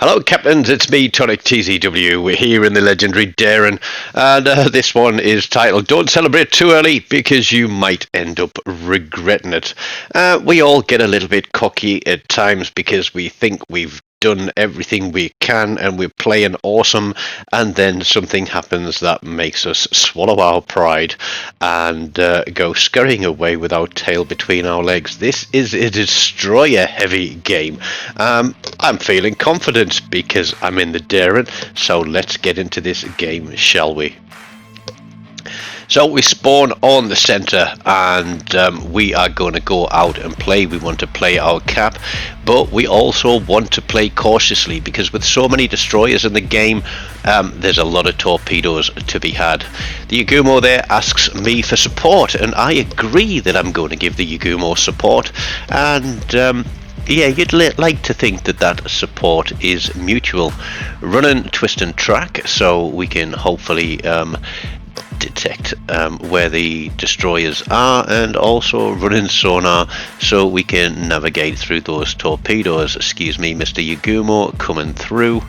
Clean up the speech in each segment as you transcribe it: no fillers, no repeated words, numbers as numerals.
Hello, Captains. It's me, Tonic TZW. We're here in the legendary Darren, and this one is titled "Don't Celebrate Too Early because you might end up regretting it." We all get a little bit cocky at times because we think we've done everything we can and we're playing awesome, and then something happens that makes us swallow our pride and go scurrying away with our tail between our legs. This is a destroyer heavy game. I'm feeling confident because I'm in the Darren, so let's get into this game, shall we? So we spawn on the center, and we are going to go out and play. We want to play our cap, but we also want to play cautiously because with so many destroyers in the game, there's a lot of torpedoes to be had. The Yagumo there asks me for support, and I agree that I'm going to give the Yagumo support. And yeah, you'd like to think that that support is mutual. Running twist and track, so we can hopefully detect where the destroyers are, and also running sonar so we can navigate through those torpedoes. Excuse me, Mr. Yagumo coming through,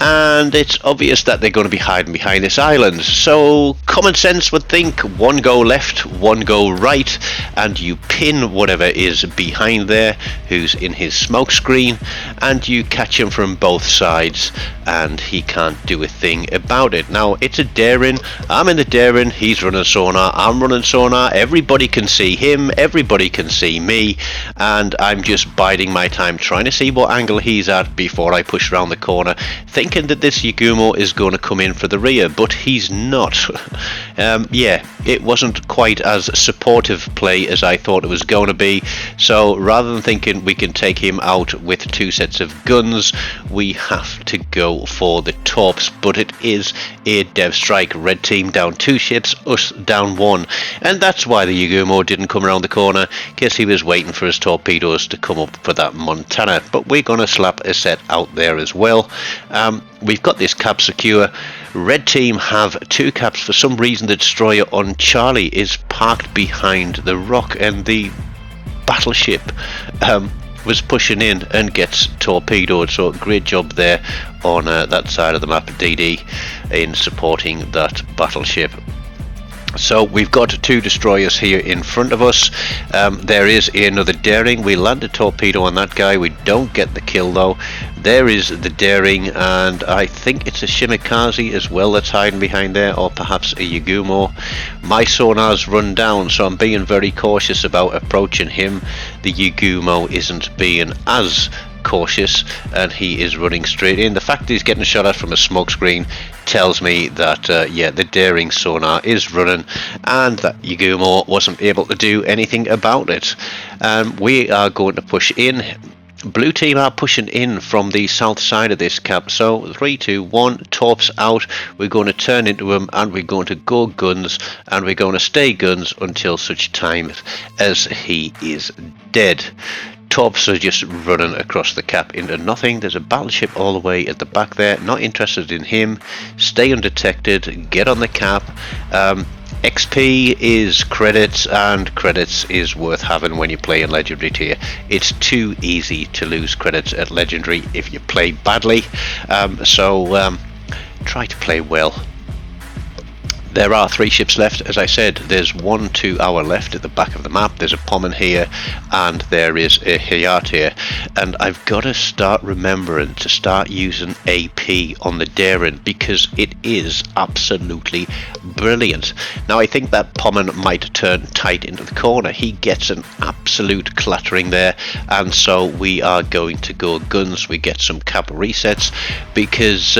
and it's obvious that they're going to be hiding behind this island, so common sense would think one go left, one go right, and you pin whatever is behind there who's in his smoke screen, and you catch him from both sides and he can't do a thing about it. Now it's a Darren, I'm in the Darren, he's running sonar, I'm running sonar, everybody can see him, everybody can see me, and I'm just biding my time trying to see what angle he's at before I push around the corner, thinking that this Yagumo is going to come in for the rear, but he's not. Yeah, it wasn't quite as supportive play as I thought it was going to be, so rather than thinking we can take him out with two sets of guns, we have to go for the torps, but it is a dev strike. Red team down 2 ships, us down 1, and that's why the Yagumo didn't come around the corner, because he was waiting for his torpedoes to come up for that Montana. But we're going to slap a set out there as well. We've got this cap secure. Red team have 2 caps. For some reason the destroyer on Charlie is parked behind the rock, and the battleship was pushing in and gets torpedoed, so great job there on that side of the map, DD, in supporting that battleship. So we've got 2 destroyers here in front of us. There is another Daring. We land a torpedo on that guy. We don't get the kill though. There is the Daring, and I think it's a Shimikaze as well that's hiding behind there, or perhaps a Yagumo. My sonar's run down, so I'm being very cautious about approaching him. The Yagumo isn't being as cautious, and he is running straight in. The fact that he's getting shot at from a smoke screen tells me that yeah, the Daring sonar is running, and that Yagumo wasn't able to do anything about it. We are going to push in. Blue team are pushing in from the south side of this cap, so 3, 2, 1, torps out. We're going to turn into him, and we're going to go guns, and we're going to stay guns until such time as he is dead. Torps are just running across the cap into nothing. There's a battleship all the way at the back there, not interested in him. Stay undetected, get on the cap. XP is credits, and credits is worth having when you play in Legendary tier. It's too easy to lose credits at Legendary if you play badly, so try to play well. There are 3 ships left, as I said. There's 1 to our left at the back of the map. There's a Pommern here, and there is a Hayat here. And I've got to start remembering to start using AP on the Darren, because it is absolutely brilliant. Now I think that Pommern might turn tight into the corner. He gets an absolute clattering there, and so we are going to go guns. We get some cap resets, because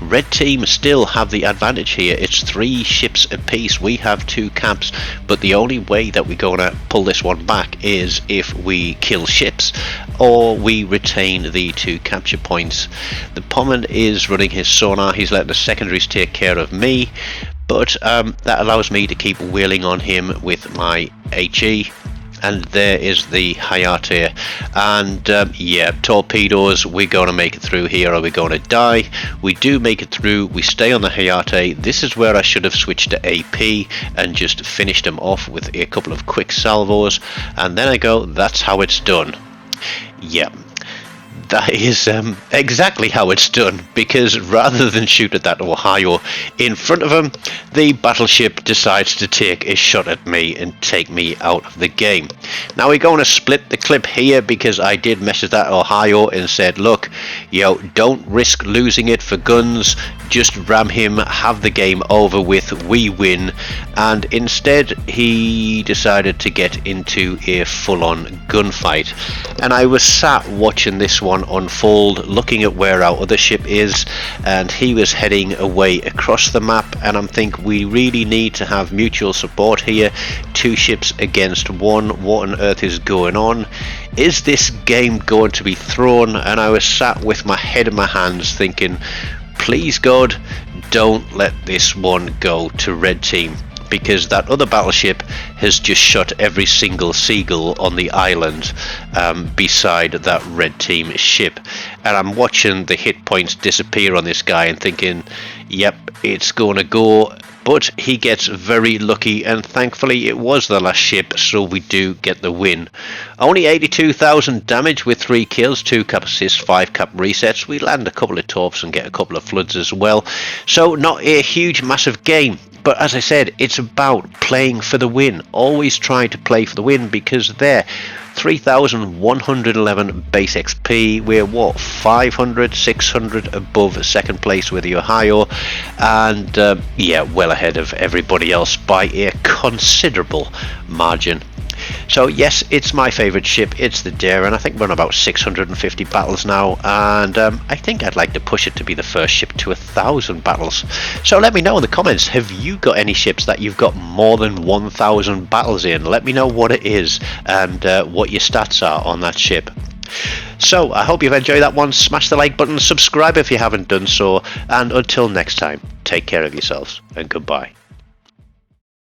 red team still have the advantage here. It's 3 ships apiece. We have 2 caps, but the only way that we're going to pull this one back is if we kill ships or we retain the 2 capture points. The Pommern is running his sonar. He's letting the secondaries take care of me, but that allows me to keep wheeling on him with my HE. And there is the Hayate, and yeah, torpedoes, we're going to make it through here, or we're going to die. We do make it through, we stay on the Hayate. This is where I should have switched to AP and just finished them off with a couple of quick salvos, and then I go, that's how it's done. Yeah. That is exactly how it's done, because rather than shoot at that Ohio in front of him, the battleship decides to take a shot at me and take me out of the game. Now we're going to split the clip here, because I did message that Ohio and said, look, yo, don't risk losing it for guns, just ram him, have the game over with, we win. And instead he decided to get into a full-on gunfight, and I was sat watching this one unfold, looking at where our other ship is, and he was heading away across the map, and I'm thinking we really need to have mutual support here. Two ships against one, what on earth is going on? Is this game going to be thrown? And I was sat with my head in my hands thinking, please God, don't let this one go to red team, because that other battleship has just shot every single seagull on the island beside that red team ship, and I'm watching the hit points disappear on this guy and thinking, yep, it's gonna go. But he gets very lucky, and thankfully it was the last ship, so we do get the win. Only 82,000 damage with 3 kills, 2 cap assists, 5 cap resets. We land a couple of torps and get a couple of floods as well. So not a huge massive game. But as I said, it's about playing for the win. Always try to play for the win, because there, 3,111 base XP. We're what, 500, 600 above second place with the Ohio, and yeah, well ahead of everybody else by a considerable margin. So yes, it's my favourite ship, it's the Daring. I think we're on about 650 battles now, and I think I'd like to push it to be the first ship to 1,000 battles. So let me know in the comments, have you got any ships that you've got more than 1,000 battles in? Let me know what it is and what your stats are on that ship. So I hope you've enjoyed that one. Smash the like button, subscribe if you haven't done so, and until next time, take care of yourselves and goodbye.